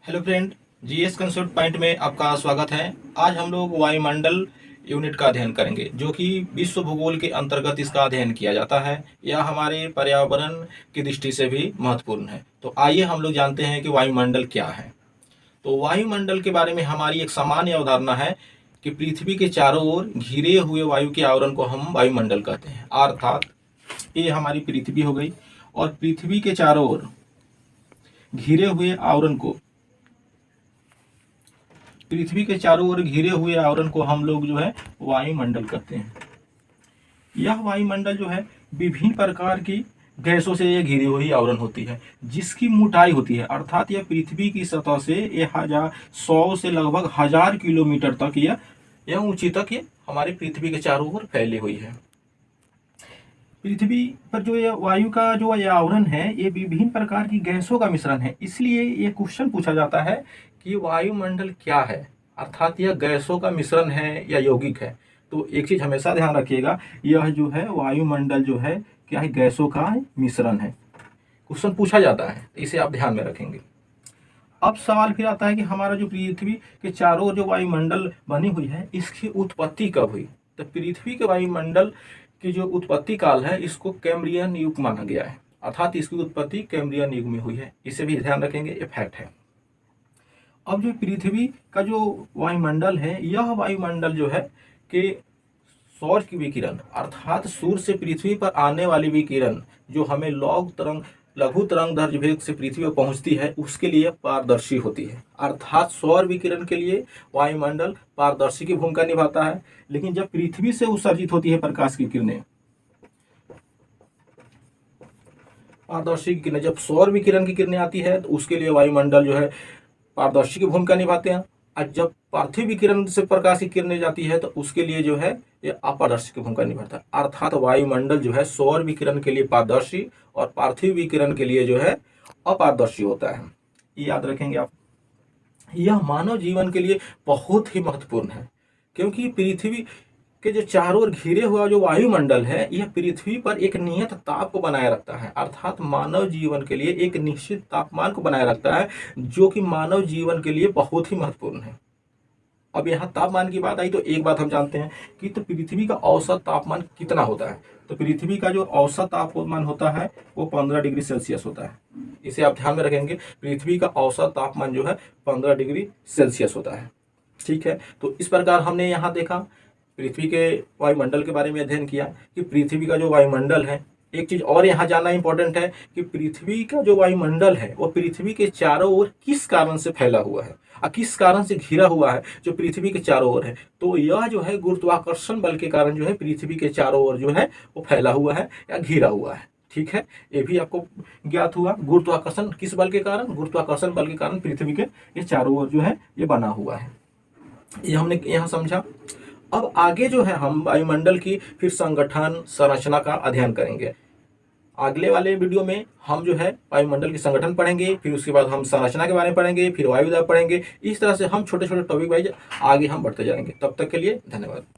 Hello friend, GS concept point में आपका स्वागत है। आज हम लोग वायुमंडल यूनिट का अध्ययन करेंगे, जो कि विश्व भूगोल के अंतर्गत इसका अध्ययन किया जाता है। यह हमारे पर्यावरण की दृष्टि से भी महत्वपूर्ण है। तो आइए हम लोग जानते हैं कि वायुमंडल क्या है। तो वायुमंडल के बारे में हमारी एक सामान्य अवधारणा है कि पृथ्वी के चारों ओर घिरे हुए वायु के आवरण को हम वायुमंडल कहते हैं। अर्थात ये हमारी पृथ्वी हो गई और पृथ्वी के चारों ओर घिरे हुए आवरण को हम लोग जो है वायुमंडल कहते हैं। यह वायुमंडल जो है विभिन्न प्रकार की गैसों से ये घिरी हुई आवरण होती है, जिसकी मोटाई होती है, अर्थात यह पृथ्वी की सतह से 100 से लगभग 1000 किलोमीटर तक यह ऊंची तक ये हमारी पृथ्वी के चारों ओर फैली हुई है। पृथ्वी पर जो ये वायु का जो ये आवरण है, ये विभिन्न प्रकार की गैसों का मिश्रण है। इसलिए ये क्वेश्चन पूछा जाता है कि वायुमंडल क्या है, अर्थात यह गैसों का मिश्रण है या यौगिक है। तो एक चीज हमेशा ध्यान रखिएगा, यह जो है वायुमंडल जो है क्या है, गैसों का मिश्रण है। क्वेश्चन पूछा जाता है, इसे आप ध्यान में रखेंगे। अब सवाल फिर आता है कि हमारा जो पृथ्वी के चारों ओर जो वायुमंडल बनी हुई है, इसकी उत्पत्ति कब हुई। तो पृथ्वी के वायुमंडल की जो उत्पत्ति काल है, इसको कैम्ब्रियन युग माना गया है, अर्थात इसकी उत्पत्ति कैम्ब्रियन युग में हुई है। इसे भी ध्यान रखेंगे, ये फैक्ट है। अब जो पृथ्वी का जो वायुमंडल है, यह वायुमंडल जो है कि सौर की विकिरण, अर्थात सूर्य से पृथ्वी पर आने वाली विकिरण जो हमें लघु तरंग दैर्ध्य वेग से पृथ्वी पर पहुंचती है, उसके लिए पारदर्शी होती है। अर्थात सौर विकिरण के लिए वायुमंडल पारदर्शी की भूमिका निभाता है। लेकिन जब पृथ्वी से उत्सर्जित होती है प्रकाश की किरणें, पारदर्शी की किरणें, जब सौर विकिरण की किरणें आती है तो उसके लिए वायुमंडल जो है पारदर्शी की भूमिका निभाते हैं। और जब पार्थिव विकिरण से प्रकाश की किरणें जाती है तो उसके लिए जो है ये अपारदर्शी की भूमिका निभाता है। अर्थात वायुमंडल जो है सौर विकिरण के लिए पारदर्शी और पार्थिव विकिरण के लिए जो है अपारदर्शी होता है। ये याद रखेंगे आप। यह मानव जीवन के लिए बहुत ही महत्वपूर्ण है, क्योंकि पृथ्वी के जो चारों ओर घिरे हुआ जो वायुमंडल है, यह पृथ्वी पर एक नियत ताप को बनाए रखता है, अर्थात मानव जीवन के लिए एक निश्चित तापमान को बनाए रखता है, जो कि मानव जीवन के लिए बहुत ही महत्वपूर्ण है। अब यहाँ तापमान की बात आई तो एक बात हम जानते हैं कि तो पृथ्वी का औसत तापमान कितना होता है। तो पृथ्वी का जो औसत तापमान होता है वो 15 डिग्री सेल्सियस होता है। इसे आप ध्यान में रखेंगे, पृथ्वी का औसत तापमान जो है 15 डिग्री सेल्सियस होता है। ठीक है, तो इस प्रकार हमने यहाँ देखा, पृथ्वी के वायुमंडल के बारे में अध्ययन किया कि पृथ्वी का जो वायुमंडल है। एक चीज और यहाँ जानना इंपॉर्टेंट है कि पृथ्वी का जो वायुमंडल है वो पृथ्वी के चारों ओर किस कारण से फैला हुआ है और किस कारण से घिरा हुआ है, जो पृथ्वी के चारों ओर है। तो यह जो है गुरुत्वाकर्षण बल के कारण जो है पृथ्वी के चारों ओर जो है वो फैला हुआ है या घिरा हुआ है। ठीक है, ये भी आपको ज्ञात हुआ। गुरुत्वाकर्षण किस बल के कारण, गुरुत्वाकर्षण बल के कारण पृथ्वी के ये चारों ओर जो है ये बना हुआ है। ये हमने यहाँ समझा। अब आगे जो है हम वायुमंडल की फिर संगठन संरचना का अध्ययन करेंगे। अगले वाले वीडियो में हम जो है वायुमंडल की संगठन पढ़ेंगे, फिर उसके बाद हम संरचना के बारे में पढ़ेंगे, फिर वायुदाब पढ़ेंगे। इस तरह से हम छोटे छोटे टॉपिक वाइज आगे हम बढ़ते जाएंगे। तब तक के लिए धन्यवाद।